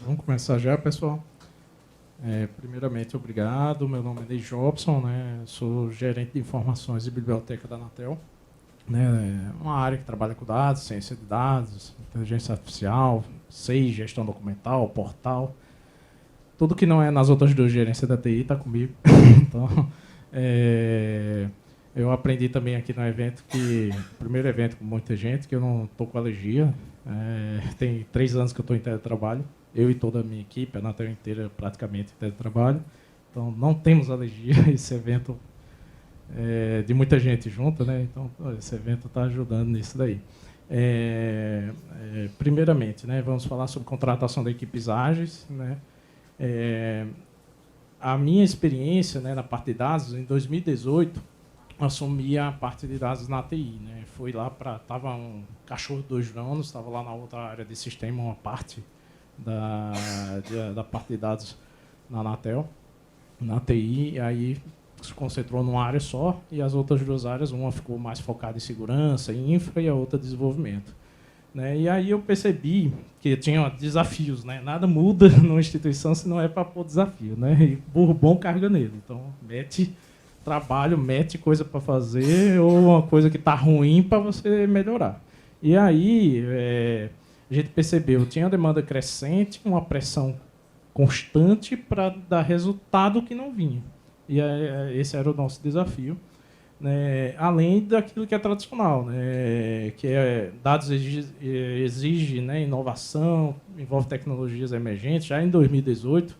Vamos começar já, pessoal. Primeiramente, obrigado. Meu nome é Ney Jobson, né? Sou gerente de informações e biblioteca da Anatel. Né? É uma área que trabalha com dados, ciência de dados, inteligência artificial, SEI, gestão documental, portal. Tudo que não é nas outras duas gerências da TI está comigo. Então, eu aprendi também aqui no evento primeiro evento com muita gente, que eu não estou com alergia. Tem 3 anos que eu estou em teletrabalho. Eu e toda a minha equipe, a Anatel inteira, praticamente em teletrabalho. Então, não temos alergia. Esse evento de muita gente junta, né? Então, esse evento está ajudando nisso daí. Primeiramente, né, vamos falar sobre contratação de equipes ágeis, né? A minha experiência, né, na parte de dados, em 2018, assumi a parte de dados na TI. Né? Fui lá para... Estava um cachorro de 2 anos, estava lá na outra área de sistema, uma parte da parte de dados na Anatel, na TI, e aí se concentrou numa área só, e as outras 2 áreas, uma ficou mais focada em segurança, em infra, e a outra desenvolvimento. Né? E aí eu percebi que tinha desafios, né? Nada muda numa instituição se não é para pôr desafio. Né? E burro bom carga nele. Então, mete trabalho, mete coisa para fazer, ou uma coisa que está ruim para você melhorar. E aí a gente percebeu, tinha uma demanda crescente, uma pressão constante para dar resultado que não vinha. E esse era o nosso desafio. Né, além daquilo que é tradicional, né, que dados exige, né, inovação, envolve tecnologias emergentes. Já em 2018,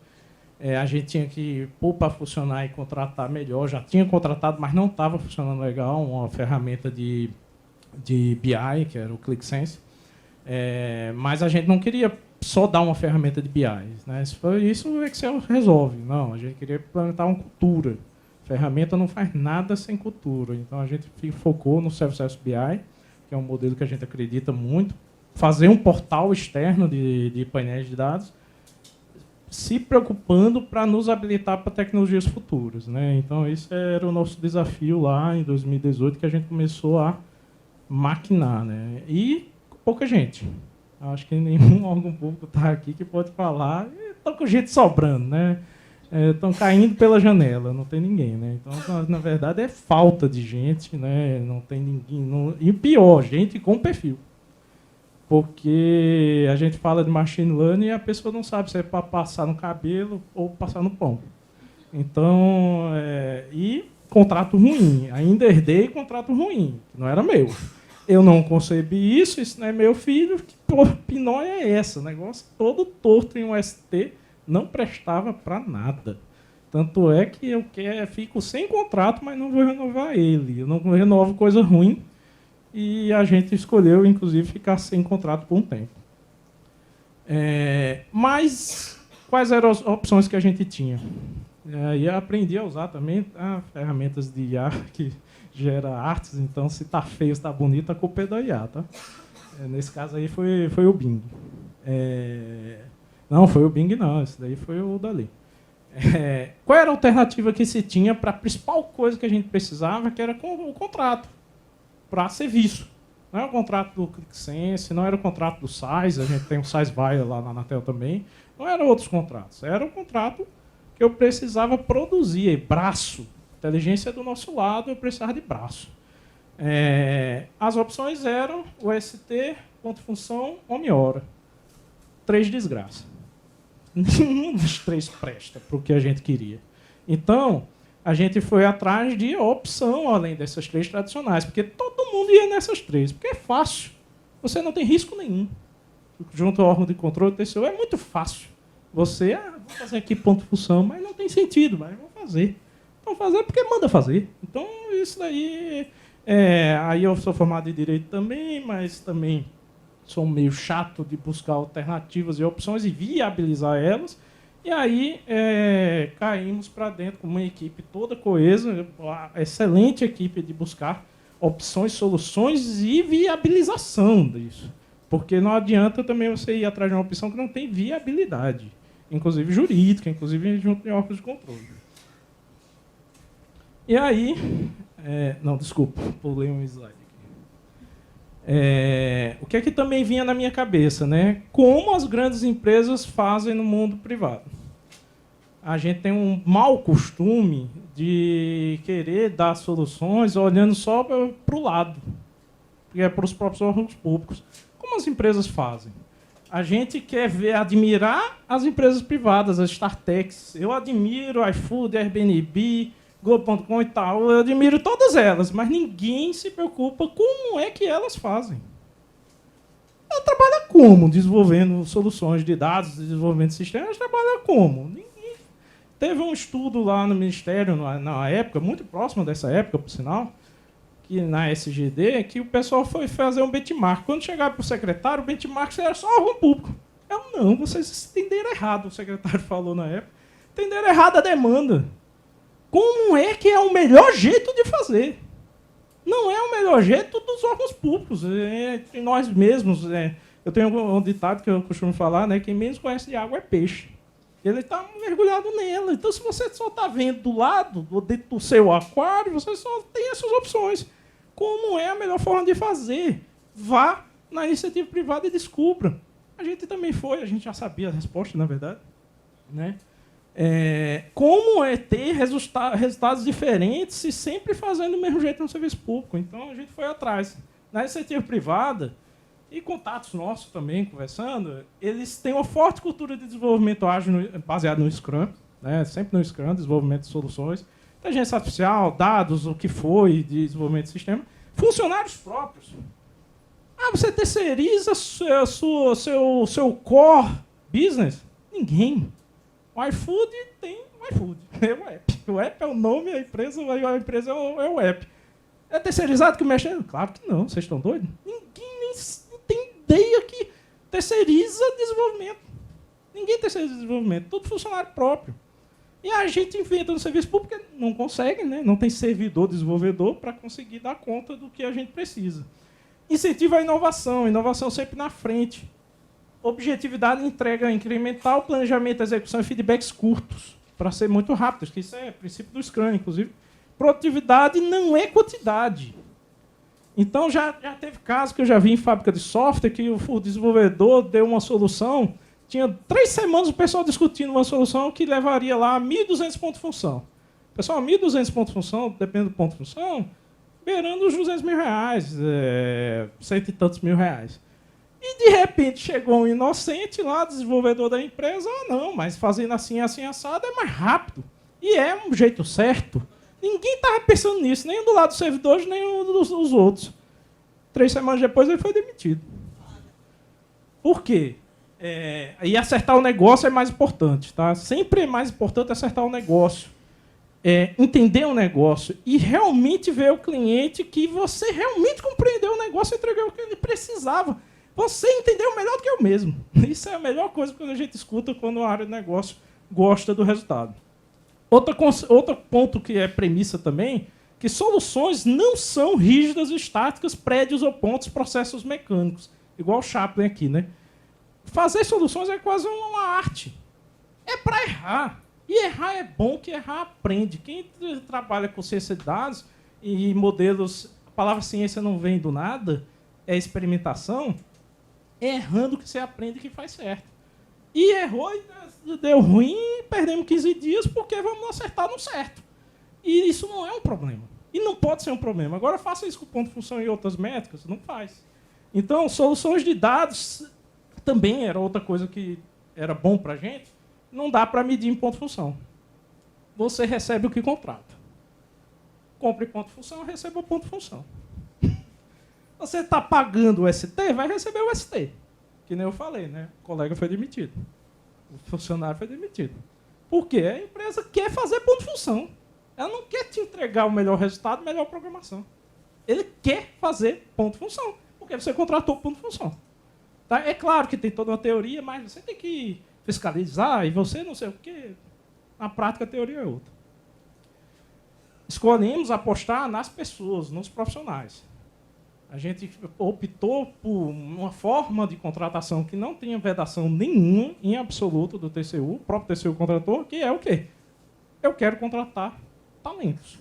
a gente tinha que pôr para funcionar e contratar melhor. Já tinha contratado, mas não estava funcionando legal, uma ferramenta de BI, que era o ClickSense. Mas a gente não queria só dar uma ferramenta de BI. Né? Se for isso, o Excel resolve. Não, a gente queria implementar uma cultura. Ferramenta não faz nada sem cultura. Então, a gente focou no Self-Service BI, que é um modelo que a gente acredita muito. Fazer um portal externo de painéis de dados, se preocupando para nos habilitar para tecnologias futuras. Né? Então, esse era o nosso desafio lá em 2018, que a gente começou a maquinar. Né? E pouca gente. Acho que nenhum órgão público está aqui que pode falar. Estão com gente sobrando, né? Estão caindo pela janela, não tem ninguém, né? Então, na verdade, é falta de gente, né? Não tem ninguém. Não... E o pior, gente com perfil. Porque a gente fala de machine learning e a pessoa não sabe se é para passar no cabelo ou passar no pão. Então, e contrato ruim. Ainda herdei contrato ruim, que não era meu. Eu não concebi isso não é meu filho. Que pinóia é essa? O negócio todo torto em um ST. Não prestava para nada. Tanto é que eu fico sem contrato, mas não vou renovar ele. Eu não renovo coisa ruim. E a gente escolheu, inclusive, ficar sem contrato por um tempo. Mas quais eram as opções que a gente tinha? E eu aprendi a usar também ferramentas de IA que gera artes. Então, se está feio, se está bonito, a culpa é da IA. Tá? Nesse caso aí foi o Bing. Não, foi o Bing, não. Esse daí foi o Dali. Qual era a alternativa que se tinha para a principal coisa que a gente precisava, que era o contrato para serviço? Não era o contrato do ClickSense, não era o contrato do SAIS, a gente tem o SAIS Vaia lá na Anatel também, não eram outros contratos. Era o contrato que eu precisava produzir, braço. Inteligência do nosso lado, eu precisava de braço. As opções eram o ST, ponto função, homem-hora. 3 desgraças. Nenhum dos 3 presta para o que a gente queria. Então, a gente foi atrás de opção, além dessas 3 tradicionais, porque todo mundo ia nessas 3, porque é fácil. Você não tem risco nenhum. Junto ao órgão de controle do TCU, é muito fácil. Você, vou fazer aqui ponto função, mas não tem sentido, mas vou fazer. Então, fazer porque manda fazer. Então, isso daí... aí eu sou formado em Direito também, mas também... sou meio chato de buscar alternativas e opções e viabilizar elas. E aí caímos para dentro com uma equipe toda coesa, uma excelente equipe de buscar opções, soluções e viabilização disso. Porque não adianta também você ir atrás de uma opção que não tem viabilidade, inclusive jurídica, inclusive junto de órgãos de controle. E aí... não, desculpa, pulei um slide. O que é que também vinha na minha cabeça, né? Como as grandes empresas fazem no mundo privado. A gente tem um mau costume de querer dar soluções olhando só para o lado, que é para os próprios órgãos públicos. Como as empresas fazem? A gente quer ver, admirar as empresas privadas, as startups. Eu admiro iFood, Airbnb, Globo.com e tal. Eu admiro todas elas, mas ninguém se preocupa como é que elas fazem. Ela trabalha como? Desenvolvendo soluções de dados, desenvolvendo sistemas, trabalha como? Teve um estudo lá no Ministério, na época, muito próximo dessa época, por sinal, que na SGD, que o pessoal foi fazer um benchmark. Quando chegava para o secretário, o benchmark era só órgão público. Eu, não, vocês entenderam errado, o secretário falou na época. Entenderam errado a demanda. Como é que é o melhor jeito de fazer? Não é o melhor jeito dos órgãos públicos, entre nós mesmos. Eu tenho um ditado que eu costumo falar, né? Quem menos conhece de água é peixe. Ele está mergulhado nela. Então, se você só está vendo do lado, dentro do seu aquário, você só tem essas opções. Como é a melhor forma de fazer? Vá na iniciativa privada e descubra. A gente também foi, a gente já sabia a resposta, na verdade. Né? Como é ter resultados diferentes se sempre fazendo do mesmo jeito no serviço público? Então, a gente foi atrás. Na iniciativa privada, e contatos nossos também, conversando, eles têm uma forte cultura de desenvolvimento ágil baseado no Scrum, né? Sempre no Scrum, desenvolvimento de soluções, inteligência artificial, dados, o que foi de desenvolvimento de sistema, funcionários próprios. Você terceiriza seu core business? Ninguém. O iFood tem o iFood, é o app. O app é o nome, a empresa é o app. É terceirizado que mexe? Claro que não, vocês estão doidos? Ninguém nem tem ideia que terceiriza desenvolvimento. Ninguém terceiriza desenvolvimento, tudo funcionário próprio. E a gente inventa no serviço público porque não consegue, né? Não tem servidor, desenvolvedor para conseguir dar conta do que a gente precisa. Incentiva a inovação sempre na frente. Objetividade, entrega incremental, planejamento, execução e feedbacks curtos, para ser muito rápidos, que isso é princípio do Scrum, inclusive. Produtividade não é quantidade. Então, já teve casos que eu já vi em fábrica de software que o desenvolvedor deu uma solução, tinha 3 semanas o pessoal discutindo uma solução que levaria lá a 1.200 pontos de função. Pessoal, 1.200 pontos de função, depende do ponto de função, beirando os 200 mil reais, cento e tantos mil reais. E, de repente, chegou um inocente lá, desenvolvedor da empresa, não, mas fazendo assim, assim, assado, é mais rápido. E é um jeito certo. Ninguém estava pensando nisso, nem do lado dos servidores, nem dos outros. 3 semanas depois, ele foi demitido. Por quê? E acertar o negócio é mais importante. Tá? Sempre é mais importante acertar o negócio. Entender o negócio e realmente ver o cliente que você realmente compreendeu o negócio e entregou o que ele precisava. Você entendeu melhor do que eu mesmo. Isso é a melhor coisa quando a gente escuta quando a área de negócio gosta do resultado. Outro ponto que é premissa também, que soluções não são rígidas e estáticas, prédios ou pontos, processos mecânicos. Igual o Chaplin aqui, né? Fazer soluções é quase uma arte. É para errar. E errar é bom, que errar aprende. Quem trabalha com ciência de dados e modelos, a palavra ciência não vem do nada, é experimentação, é errando que você aprende que faz certo. E errou e deu ruim, perdemos 15 dias porque vamos acertar no certo. E isso não é um problema. E não pode ser um problema. Agora, faça isso com ponto de função e outras métricas, não faz. Então, soluções de dados também era outra coisa que era bom para a gente. Não dá para medir em ponto de função. Você recebe o que contrata. Compre ponto de função, receba o ponto de função. Você está pagando o ST, vai receber o ST. Que nem eu falei, né? O colega foi demitido. O funcionário foi demitido. Por quê? A empresa quer fazer ponto de função. Ela não quer te entregar o melhor resultado, melhor programação. Ele quer fazer ponto de função, porque você contratou ponto de função. Tá? É claro que tem toda uma teoria, mas você tem que fiscalizar e você não sei o quê. Na prática, a teoria é outra. Escolhemos apostar nas pessoas, nos profissionais. A gente optou por uma forma de contratação que não tinha vedação nenhuma, em absoluto, do TCU, o próprio TCU contratou, que é o quê? Eu quero contratar talentos.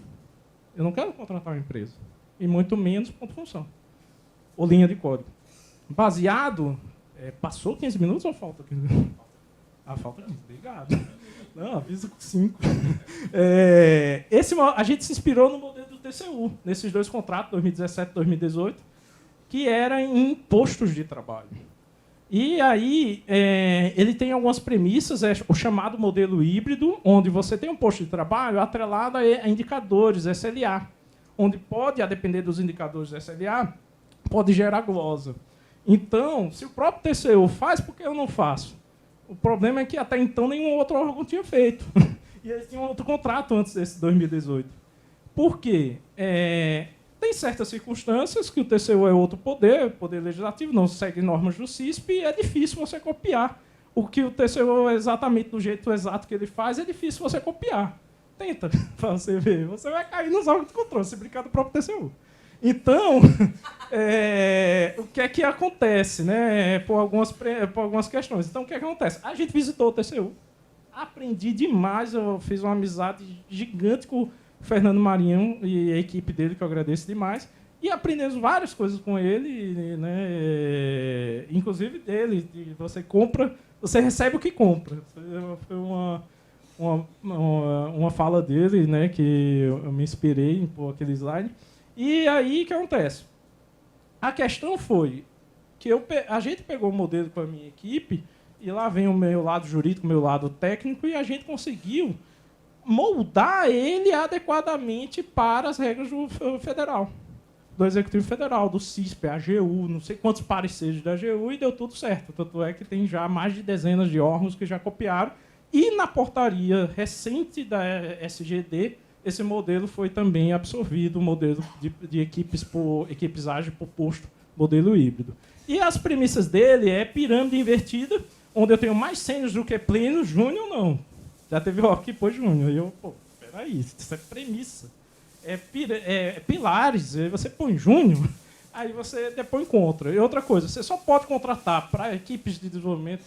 Eu não quero contratar uma empresa. E muito menos ponto de função. ou linha de código. Baseado... passou 15 minutos ou falta 15 minutos? Ah, falta 15, obrigado. Não, avisa com 5. A gente se inspirou no modelo do TCU, nesses 2 contratos, 2017 e 2018, que era em postos de trabalho. E aí, ele tem algumas premissas, o chamado modelo híbrido, onde você tem um posto de trabalho atrelado a indicadores SLA, onde pode, a depender dos indicadores SLA, pode gerar glosa. Então, se o próprio TCU faz, por que eu não faço? O problema é que até então nenhum outro órgão tinha feito. E eles tinham outro contrato antes desse 2018. Por quê? Tem certas circunstâncias que o TCU é outro poder legislativo, não segue normas do CISP, e é difícil você copiar. O que o TCU, exatamente do jeito exato que ele faz, é difícil você copiar. Tenta, para você ver. Você vai cair nos órgãos de controle, se brincar do próprio TCU. Então, o que é que acontece, né? Por algumas questões. Então, o que é que acontece? A gente visitou o TCU, aprendi demais, eu fiz uma amizade gigante com o Fernando Marinho e a equipe dele, que eu agradeço demais, e aprendemos várias coisas com ele, né? Inclusive dele, você compra, você recebe o que compra. Foi uma fala dele, né, que eu me inspirei em pôr aquele slide. E aí, o que acontece? A questão foi que a gente pegou o modelo com a minha equipe, e lá vem o meu lado jurídico, o meu lado técnico, e a gente conseguiu moldar ele adequadamente para as regras do federal, do Executivo Federal, do CISP, AGU, não sei quantos pareceres da AGU, e deu tudo certo. Tanto é que tem já mais de dezenas de órgãos que já copiaram, e na portaria recente da SGD, esse modelo foi também absorvido, o modelo de equipes ágeis por posto, modelo híbrido. E as premissas dele é pirâmide invertida, onde eu tenho mais sênios do que plenos, júnior não. Já teve aqui, pô, júnior. E eu, peraí, isso é premissa. Pilares, aí você põe júnior, aí você depois encontra. E outra coisa, você só pode contratar para equipes de desenvolvimento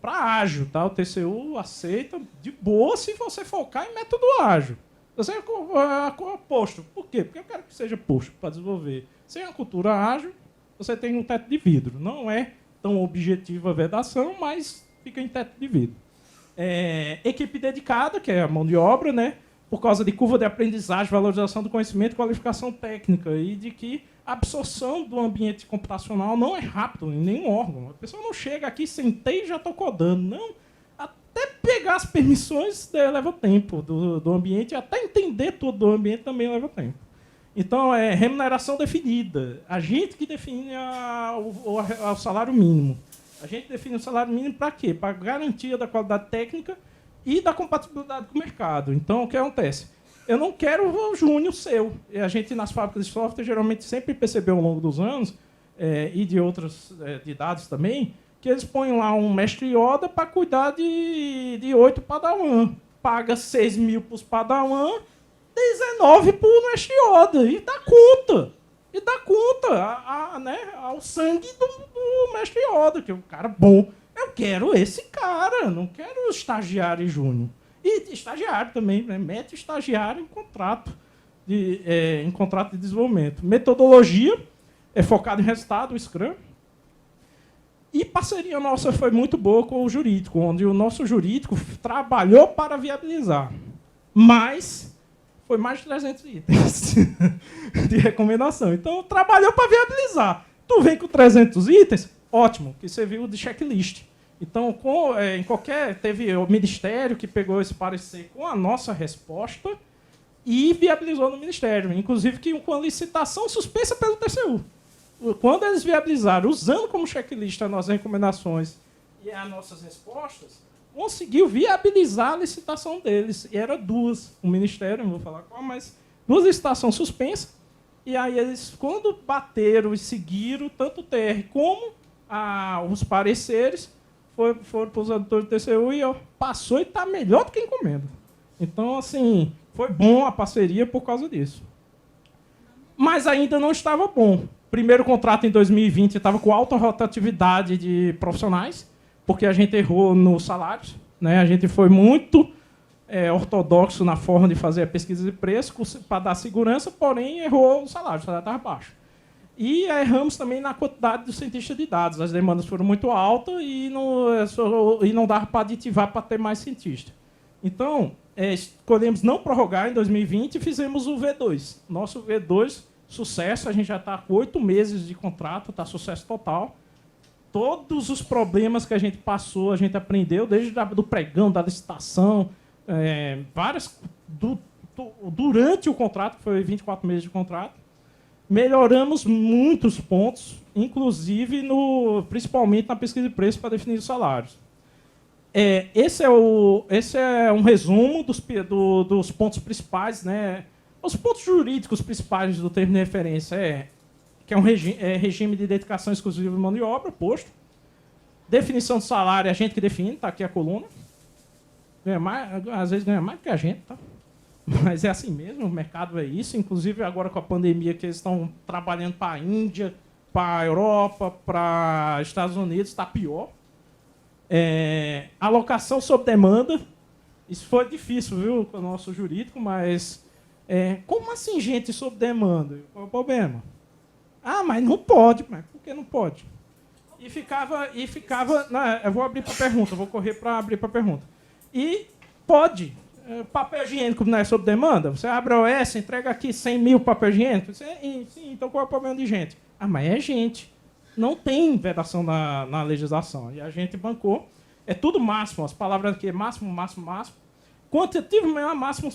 para ágil, tá? O TCU aceita de boa se você focar em método ágil. Você é posto. Por quê? Porque eu quero que seja posto para desenvolver. Sem a cultura ágil, você tem um teto de vidro. Não é tão objetiva a vedação, mas fica em teto de vidro. Equipe dedicada, que é a mão de obra, né? Por causa de curva de aprendizagem, valorização do conhecimento, qualificação técnica, e de que a absorção do ambiente computacional não é rápido em nenhum órgão. A pessoa não chega aqui, sentei e já estou codando. Não. Até pegar as permissões leva tempo do ambiente, até entender tudo do ambiente também leva tempo. Então, é remuneração definida. A gente que define o salário mínimo. A gente define o salário mínimo para quê? Para garantia da qualidade técnica e da compatibilidade com o mercado. Então, o que acontece? Eu não quero o júnior seu. E a gente, nas fábricas de software, geralmente sempre percebeu ao longo dos anos, e de outros de dados também, que eles põem lá um mestre Yoda para cuidar de 8 padawan. Paga 6 mil para os padawan, 19 para o mestre Yoda. E dá conta. Né, ao sangue do mestre Yoda, que é um cara bom. Eu quero esse cara, não quero estagiário e júnior. E estagiário também, né? Mete estagiário em contrato de desenvolvimento. Metodologia é focada em resultado, o Scrum. E parceria nossa foi muito boa com o jurídico, onde o nosso jurídico trabalhou para viabilizar. Mas foi mais de 300 itens de recomendação. Então, trabalhou para viabilizar. Tu vem com 300 itens, ótimo, que você viu de checklist. Então, teve o Ministério que pegou esse parecer com a nossa resposta e viabilizou no Ministério. Inclusive, com a licitação suspensa pelo TCU. Quando eles viabilizaram, usando como checklist as nossas recomendações e as nossas respostas, conseguiu viabilizar a licitação deles. E eram duas. O Ministério, não vou falar qual, mas duas licitações suspensas. E aí eles, quando bateram e seguiram, tanto o TR como os pareceres, foram para os auditores do TCU e passou e está melhor do que encomenda. Então, assim, foi bom a parceria por causa disso. Mas ainda não estava bom. Primeiro contrato em 2020 estava com alta rotatividade de profissionais, porque a gente errou nos salários, né? A gente foi muito ortodoxo na forma de fazer a pesquisa de preço para dar segurança, porém errou o salário estava baixo. E erramos também na quantidade do cientista de dados. As demandas foram muito altas e não dava para aditivar para ter mais cientista. Então, escolhemos não prorrogar em 2020 e fizemos o V2. Nosso V2, sucesso, a gente já está com 8 meses de contrato, está sucesso total. Todos os problemas que a gente passou, a gente aprendeu, desde do pregão, da licitação, durante o contrato, que foi 24 meses de contrato, melhoramos muitos pontos, inclusive, principalmente na pesquisa de preço para definir os salários. Esse é um resumo dos pontos principais, né? Os pontos jurídicos principais do termo de referência que é um regime de dedicação exclusiva de mão de obra, posto. Definição do salário, a gente que define, está aqui a coluna. Às vezes ganha mais do que a gente, tá? Mas é assim mesmo, o mercado é isso. Inclusive, agora com a pandemia, que eles estão trabalhando para a Índia, para a Europa, para Estados Unidos, está pior. Alocação sob demanda. Isso foi difícil, viu, com o nosso jurídico, mas... como assim, gente, sob demanda? Qual é o problema? Ah, mas não pode. Mas por que não pode? E ficava não, eu vou abrir para pergunta, vou correr para abrir para pergunta. E pode. Papel higiênico não é sob demanda? Você abre a OS, entrega aqui 100 mil papel higiênico? Sim, então qual é o problema de gente? Ah, mas é gente. Não tem vedação na legislação. E a gente bancou. É tudo máximo. As palavras aqui é máximo, máximo, máximo. Quantitativo mesmo, máximo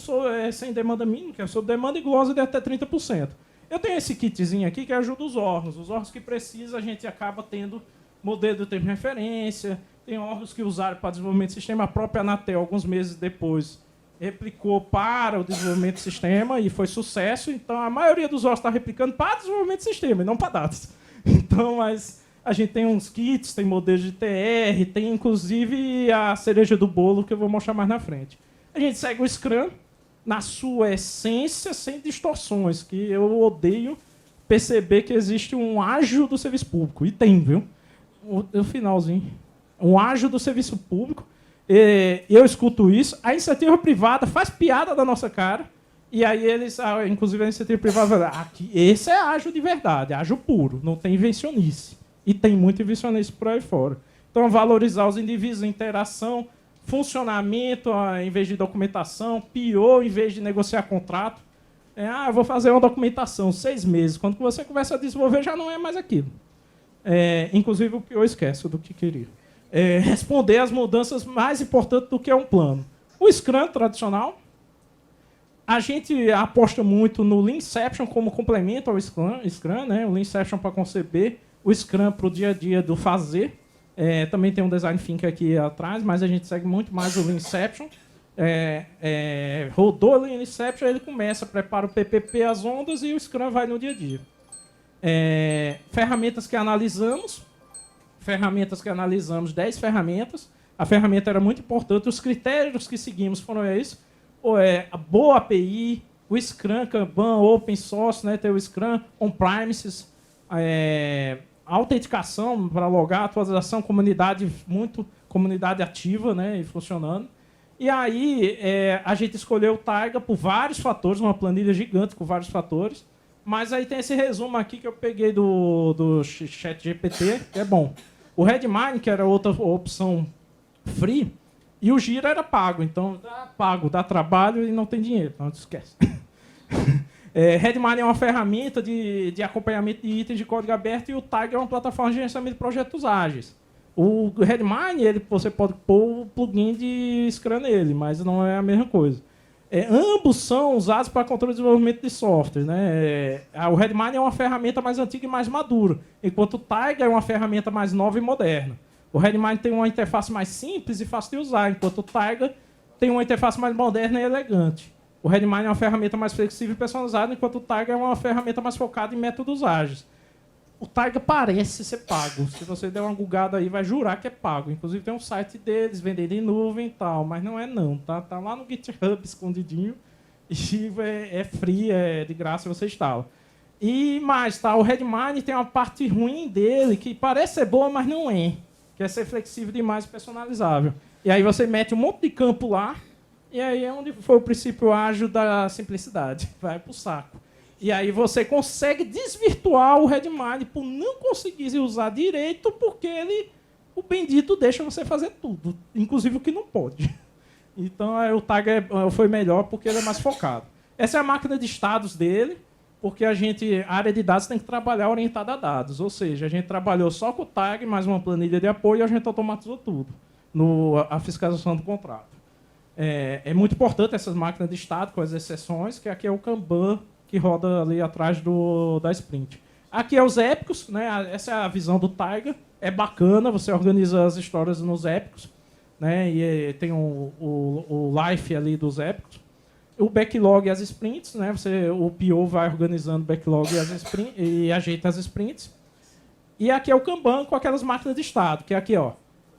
sem demanda mínima, que é sob demanda, e glosa de até 30%. Eu tenho esse kitzinho aqui que ajuda os órgãos. Os órgãos que precisam, a gente acaba tendo modelo de termo de referência. Tem órgãos que usaram para desenvolvimento de sistema. A própria Anatel, alguns meses depois, replicou para o desenvolvimento do sistema e foi sucesso. Então, a maioria dos órgãos está replicando para desenvolvimento do sistema e não para dados. Então, mas a gente tem uns kits, tem modelos de TR, tem inclusive a cereja do bolo que eu vou mostrar mais na frente. A gente segue o Scrum na sua essência, sem distorções, que eu odeio perceber que existe um ágil do serviço público. E tem, viu? O finalzinho. Um ágil do serviço público. Eu escuto isso. A iniciativa privada faz piada da nossa cara. E aí eles, inclusive a iniciativa privada, fala, esse é ágil de verdade, ágil puro, não tem invencionice. E tem muito invencionice por aí fora. Então, valorizar os indivíduos, interação, funcionamento em vez de documentação, PO em vez de negociar contrato. Eu vou fazer uma documentação, 6 meses. Quando você começa a desenvolver, já não é mais aquilo. Inclusive, o PO esquece do que queria. Responder às mudanças mais importantes do que um plano. O Scrum tradicional, a gente aposta muito no Leanception como complemento ao Scrum, né? O Leanception para conceber, o Scrum para o dia a dia do fazer. Também tem um Design Thinking aqui atrás, mas a gente segue muito mais o Leanception. Rodou o Leanception, ele começa, prepara o PPP, as ondas, e o Scrum vai no dia a dia. Ferramentas que analisamos. 10 ferramentas. A ferramenta era muito importante. Os critérios que seguimos foram esses. A boa API, o Scrum, Kanban, Open Source, né, tem o Scrum, On-Premises, autenticação para logar, atualização, comunidade ativa, né, e funcionando. E aí a gente escolheu o Taiga por vários fatores, uma planilha gigante com vários fatores. Mas aí tem esse resumo aqui que eu peguei do ChatGPT, que é bom. O Redmine, que era outra opção free, e o Gira era pago. Então, dá trabalho e não tem dinheiro. Então, esquece. Redmine é uma ferramenta de acompanhamento de itens de código aberto e o Tiger é uma plataforma de gerenciamento de projetos ágeis. O Redmine, você pode pôr o plugin de Scrum nele, mas não é a mesma coisa. Ambos são usados para controle de desenvolvimento de software, né? O Redmine é uma ferramenta mais antiga e mais madura, enquanto o Tiger é uma ferramenta mais nova e moderna. O Redmine tem uma interface mais simples e fácil de usar, enquanto o Tiger tem uma interface mais moderna e elegante. O Redmine é uma ferramenta mais flexível e personalizada, enquanto o Tiger é uma ferramenta mais focada em métodos ágeis. O Tiger parece ser pago. Se você der uma googada aí, vai jurar que é pago. Inclusive tem um site deles, vendendo em nuvem e tal, mas não é não. Tá lá no GitHub escondidinho e é free, é de graça, você instala. E mais, o Redmine tem uma parte ruim dele, que parece ser boa, mas não é. Que é ser flexível demais e personalizável. E aí você mete um monte de campo lá, e aí é onde foi o princípio ágil da simplicidade. Vai pro saco. E aí você consegue desvirtuar o Redmine por não conseguir usar direito, porque o bendito deixa você fazer tudo, inclusive o que não pode. Então o Tiger foi melhor porque ele é mais focado. Essa é a máquina de estados dele, porque a área de dados tem que trabalhar orientada a dados. Ou seja, a gente trabalhou só com o Tiger, mais uma planilha de apoio, e a gente automatizou tudo, a fiscalização do contrato. É muito importante essas máquinas de estado, com as exceções, que aqui é o Kanban, que roda ali atrás da Sprint. Aqui é os épicos, né? Essa é a visão do Tiger. É bacana, você organiza as histórias nos épicos, né? E tem o life ali dos épicos. O backlog e as sprints, né? O PO vai organizando o backlog e ajeita as sprints. E aqui é o Kanban com aquelas máquinas de estado, que é aqui, ó.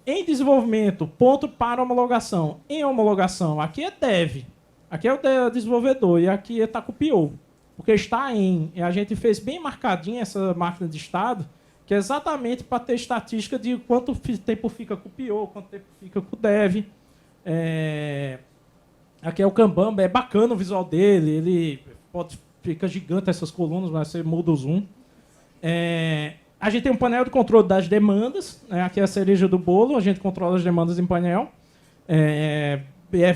Em desenvolvimento, ponto para homologação. Em homologação, aqui é dev. Aqui é o desenvolvedor e aqui está com o PO. Porque está em... A gente fez bem marcadinha essa máquina de estado, que é exatamente para ter estatística de quanto tempo fica com o PO, quanto tempo fica com o dev. Aqui é o Kanban, é bacana o visual dele, ele fica gigante essas colunas, mas você muda o zoom. A gente tem um painel de controle das demandas, né? Aqui é a cereja do bolo, a gente controla as demandas em painel.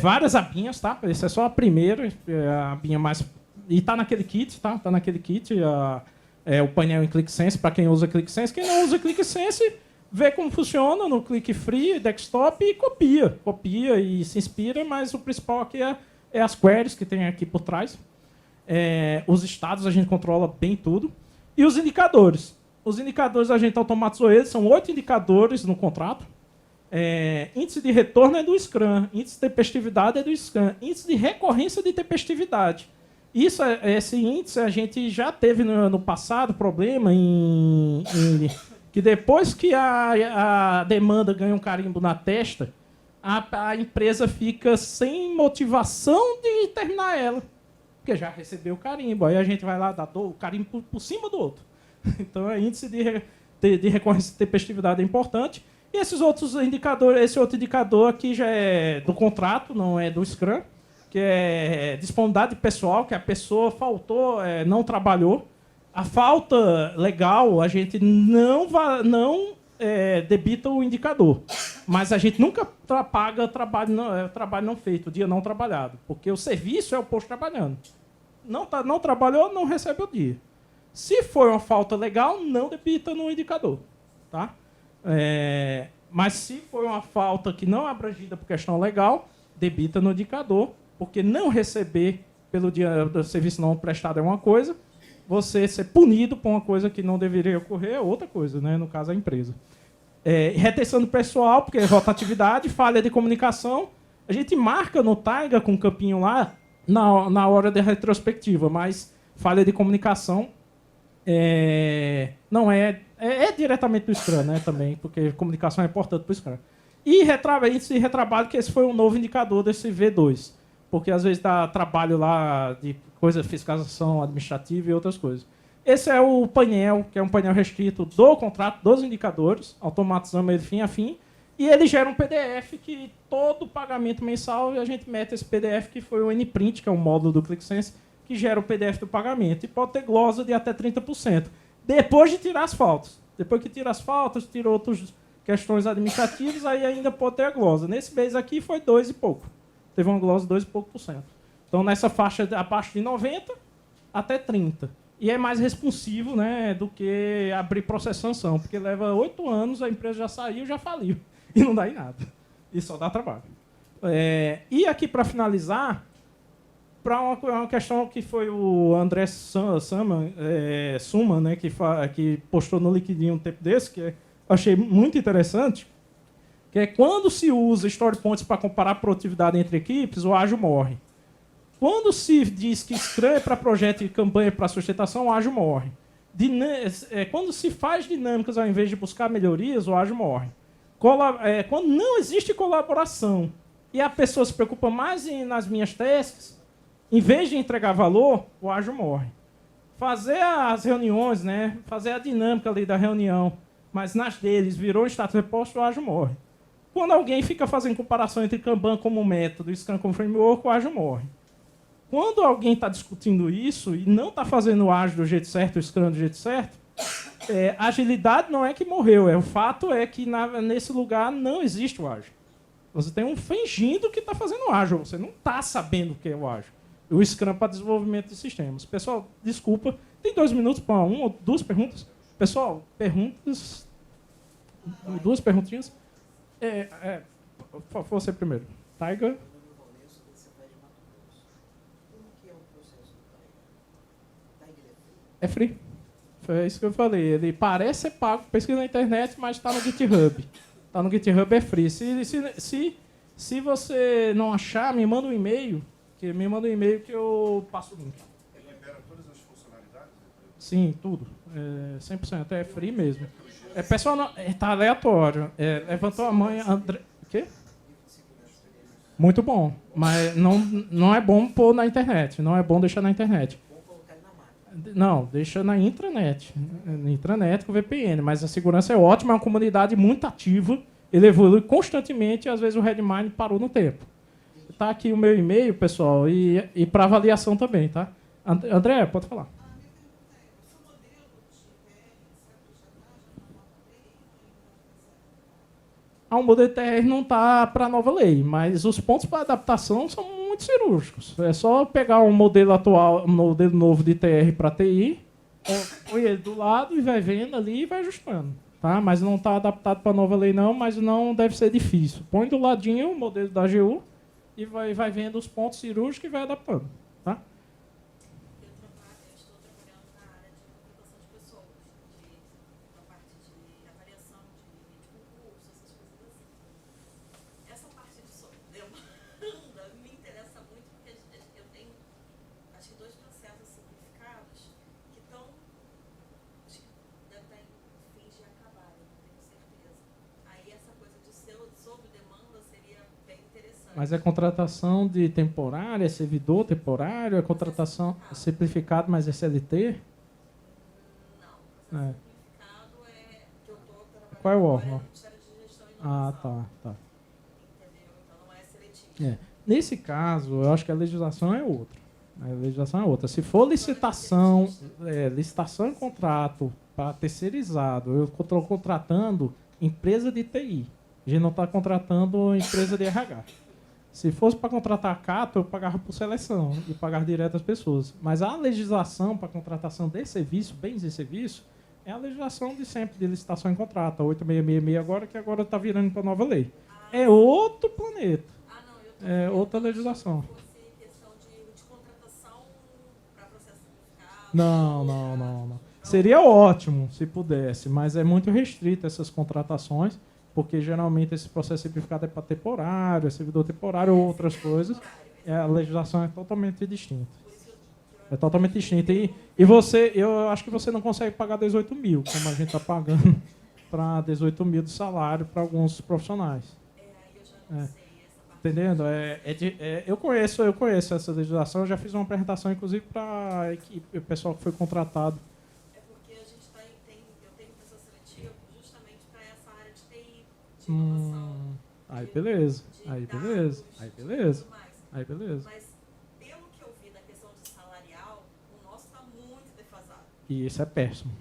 Várias abinhas, tá? Essa é só a primeira, a abinha mais... E está naquele kit, tá? Está naquele kit, o painel em ClickSense, para quem usa ClickSense. Quem não usa ClickSense, vê como funciona no Click Free, desktop e copia. Copia e se inspira, mas o principal aqui é as queries que tem aqui por trás. Os estados a gente controla bem tudo. E os indicadores. Os indicadores a gente automatizou eles, são 8 indicadores no contrato. Índice de retorno é do Scrum, índice de tempestividade é do Scrum, índice de recorrência de tempestividade. Esse índice a gente já teve no passado problema que depois que a demanda ganha um carimbo na testa, a empresa fica sem motivação de terminar ela, porque já recebeu o carimbo. Aí a gente vai lá dar o carimbo por cima do outro. Então, índice de recorrência e tempestividade é importante. E esses outros indicadores, esse outro indicador aqui já é do contrato, não é do Scrum, que é disponibilidade pessoal, que a pessoa faltou, não trabalhou. A falta legal, a gente não debita o indicador. Mas a gente nunca paga trabalho não feito, dia não trabalhado. Porque o serviço é o posto trabalhando. Não trabalhou, não recebe o dia. Se for uma falta legal, não debita no indicador. Tá? Mas se for uma falta que não é abrangida por questão legal, debita no indicador, porque não receber pelo dia do serviço não prestado é uma coisa, você ser punido por uma coisa que não deveria ocorrer é outra coisa, né? No caso, a empresa. Retenção do pessoal, porque é rotatividade, falha de comunicação. A gente marca no Tiger com um campinho lá na hora da retrospectiva, mas falha de comunicação não é diretamente do Scrum, né, também, porque comunicação é importante para o Scrum. E índice de retrabalho, que esse foi um novo indicador desse V2, porque às vezes dá trabalho lá de coisa, fiscalização administrativa e outras coisas. Esse é o painel, que é um painel restrito do contrato, dos indicadores, automatizamos ele fim a fim, e ele gera um PDF que todo pagamento mensal, a gente mete esse PDF, que foi o NPrint, que é um módulo do ClickSense, que gera o PDF do pagamento. E pode ter glosa de até 30%. Depois de tirar as faltas. Depois que tira as faltas, tira outras questões administrativas, aí ainda pode ter a glosa. Nesse mês aqui foi 2 e pouco. Teve uma glosa de 2 e pouco por cento. Então, nessa faixa, abaixo de 90 até 30. E é mais responsivo, né, do que abrir processo de sanção, porque leva 8 anos, a empresa já saiu, já faliu. E não dá em nada. E só dá trabalho. E aqui, para finalizar, para uma questão que foi o André Suman, né, que postou no LinkedIn um tempo desse, que eu achei muito interessante, que é quando se usa Story Points para comparar a produtividade entre equipes, o ágil morre. Quando se diz que Scrum é para projeto e campanha para sustentação, o ágil morre. Quando se faz dinâmicas ao invés de buscar melhorias, o ágil morre. Quando não existe colaboração e a pessoa se preocupa mais nas minhas tasks, em vez de entregar valor, o ágil morre. Fazer as reuniões, né? Fazer a dinâmica ali da reunião, mas nas deles virou status report, o ágil morre. Quando alguém fica fazendo comparação entre Kanban como método e Scrum como framework, o ágil morre. quando alguém está discutindo isso e não está fazendo o ágil do jeito certo, o Scrum do jeito certo, a agilidade não é que morreu, o fato é que nesse lugar não existe o ágil. Você tem um fingindo que está fazendo ágil, você não está sabendo o que é o ágil. O Scrum para desenvolvimento de sistemas. Pessoal, desculpa, tem 2 minutos para uma ou duas perguntas? Pessoal, perguntas? 2 perguntinhas? Por favor, você primeiro. Tiger? É free. Foi isso que eu falei. Ele parece ser pago, pesquisa na internet, mas está no GitHub. Está no GitHub, é free. Se você não achar, me manda um e-mail, que eu passo o link. Ele libera todas as funcionalidades? Sim, tudo. 100%. É free mesmo. Pessoal, está aleatório. Levantou a mão, André... O quê? Muito bom. Mas não é bom pôr na internet. Não é bom deixar na internet. Não, deixa na intranet. Na intranet com VPN. Mas a segurança é ótima, é uma comunidade muito ativa. Ele evolui constantemente e às vezes o Redmine parou no tempo. Está aqui o meu e-mail, pessoal, e para avaliação também, tá? André, pode falar. O modelo TR não está para a nova lei, mas os pontos para adaptação são muito cirúrgicos. É só pegar um modelo atual, um modelo novo de TR para TI, põe ele do lado e vai vendo ali e vai ajustando. Tá? Mas não está adaptado para a nova lei não, mas não deve ser difícil. Põe do ladinho o modelo da AGU e vai vendo os pontos cirúrgicos e vai adaptando. Tá? Eu estou trabalhando na área de contratação de pessoas, na parte de avaliação de concurso, essas coisas assim. Essa parte de demanda me interessa muito porque eu tenho, acho que 2 processos simplificados que estão, acho que deve estar em fins de acabar, eu não tenho certeza. Aí essa coisa de sob demanda seria bem interessante. Mas é contratação de temporária, é servidor temporário, é contratação simplificado, mas é CLT? Não, o processo simplificado é que eu estou trabalhando. Qual é o agora órgão? no Ministério de Gestão e Inovação. Tá. Entendeu? Então não é seletivo. Nesse caso, eu acho que a legislação é outra. Se for licitação e contrato para terceirizado, eu estou contratando empresa de TI. A gente não está contratando empresa de RH. Se fosse para contratar a Cato, eu pagava por seleção e pagava direto às pessoas. Mas a legislação para contratação de serviço, bens e serviço, é a legislação de sempre, de licitação em contrato. A 8666 agora, que agora está virando para a nova lei. É outro planeta. É outra legislação. Se fosse questão de contratação para processo simplificado. Não. Seria ótimo se pudesse, mas é muito restrito essas contratações, porque geralmente esse processo simplificado é para temporário, é servidor temporário ou outras coisas. A legislação é totalmente distinta. É totalmente distinta. E eu acho que você não consegue pagar 18 mil, como a gente está pagando para 18 mil de salário para alguns profissionais. Aí eu já não sei essa parte. Entendendo? Eu conheço essa legislação, eu já fiz uma apresentação, inclusive, para a equipe, o pessoal que foi contratado. É porque a gente eu tenho processo seletivo justamente para essa área de TI, de inovação. Aí beleza. Mas pelo que eu vi da questão de salarial, o nosso está muito defasado. E isso é péssimo.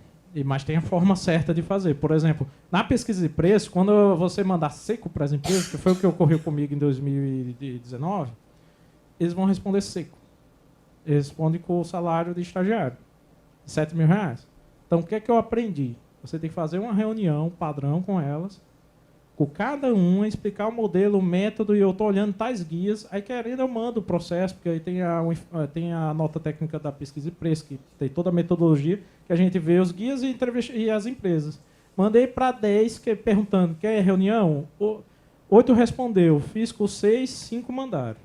Mas tem a forma certa de fazer. Por exemplo, na pesquisa de preço, quando você mandar seco para as empresas, que foi o que ocorreu comigo em 2019, eles vão responder seco. Eles respondem com o salário de estagiário, R$7 mil. Então, o que é que eu aprendi? Você tem que fazer uma reunião padrão com elas, com cada uma, explicar o modelo, o método, e eu estou olhando tais guias, aí querendo eu mando o processo, porque aí tem a nota técnica da pesquisa de preço, que tem toda a metodologia, que a gente vê os guias e as empresas. Mandei para 10, perguntando, quer reunião? 8 respondeu, fiz com 6, 5 mandaram.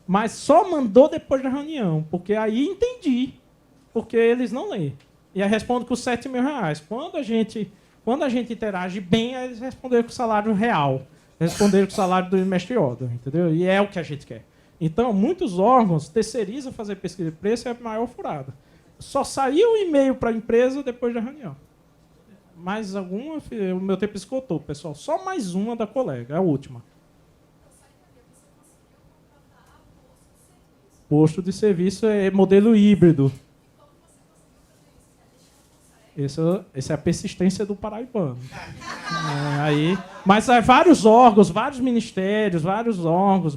Mas só mandou depois da reunião, porque aí entendi, porque eles não leem. E aí respondo com R$7 mil. Quando a gente interage bem, eles responderam com o salário real. Responderam com o salário do mestre order, entendeu? E é o que a gente quer. Então, muitos órgãos terceirizam fazer pesquisa de preço, é a maior furada. Só saiu o e-mail para a empresa depois da reunião. Mais alguma? O meu tempo esgotou, pessoal. Só mais uma da colega, a última. posto de serviço é modelo híbrido. Essa é a persistência do paraibano. Mas há vários órgãos, vários ministérios, vários órgãos,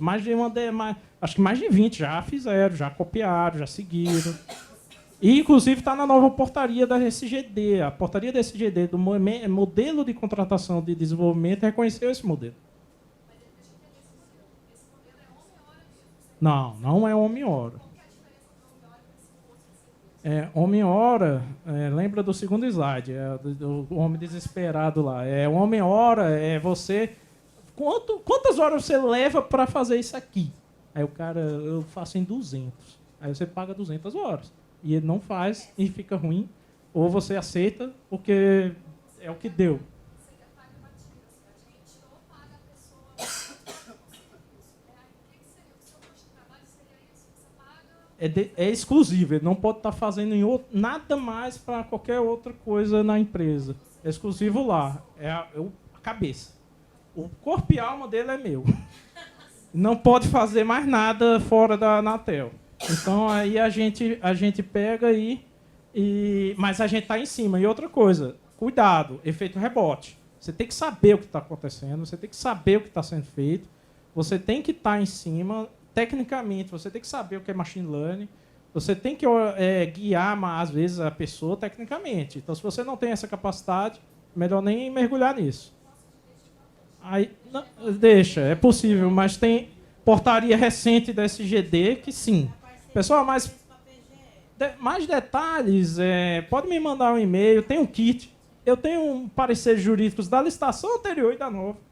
acho que mais de 20 já fizeram, já copiaram, já seguiram. E, inclusive, está na nova portaria da SGD. A portaria da SGD, do modelo de contratação de desenvolvimento, reconheceu esse modelo. Não, não é homem-hora. Homem-hora, lembra do segundo slide, do homem desesperado lá. Homem-hora é você... Quantas horas você leva para fazer isso aqui? Aí o cara, eu faço em 200. Aí você paga 200 horas. E ele não faz e fica ruim. Ou você aceita, porque é o que deu. É exclusivo, ele não pode estar fazendo nada mais para qualquer outra coisa na empresa. É exclusivo lá, a cabeça. O corpo e alma dele é meu. Não pode fazer mais nada fora da Anatel. Então aí a gente pega mas a gente está em cima. E outra coisa, cuidado, efeito rebote. Você tem que saber o que está acontecendo, você tem que saber o que está sendo feito, você tem que estar em cima. Tecnicamente, você tem que saber o que é machine learning, você tem que guiar, às vezes, a pessoa tecnicamente. Então, se você não tem essa capacidade, melhor nem mergulhar nisso. Aí, não, deixa, é possível, mas tem portaria recente da SGD que sim. Pessoal, mais detalhes, pode me mandar um e-mail, tem um kit. Eu tenho um parecer jurídicos da licitação anterior e da nova.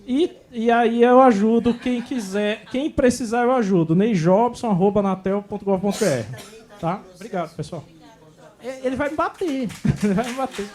E aí eu ajudo quem quiser, quem precisar eu ajudo. neijobson@anatel.gov.br. Tá? Obrigado, pessoal. Ele vai me bater. Ele vai me bater.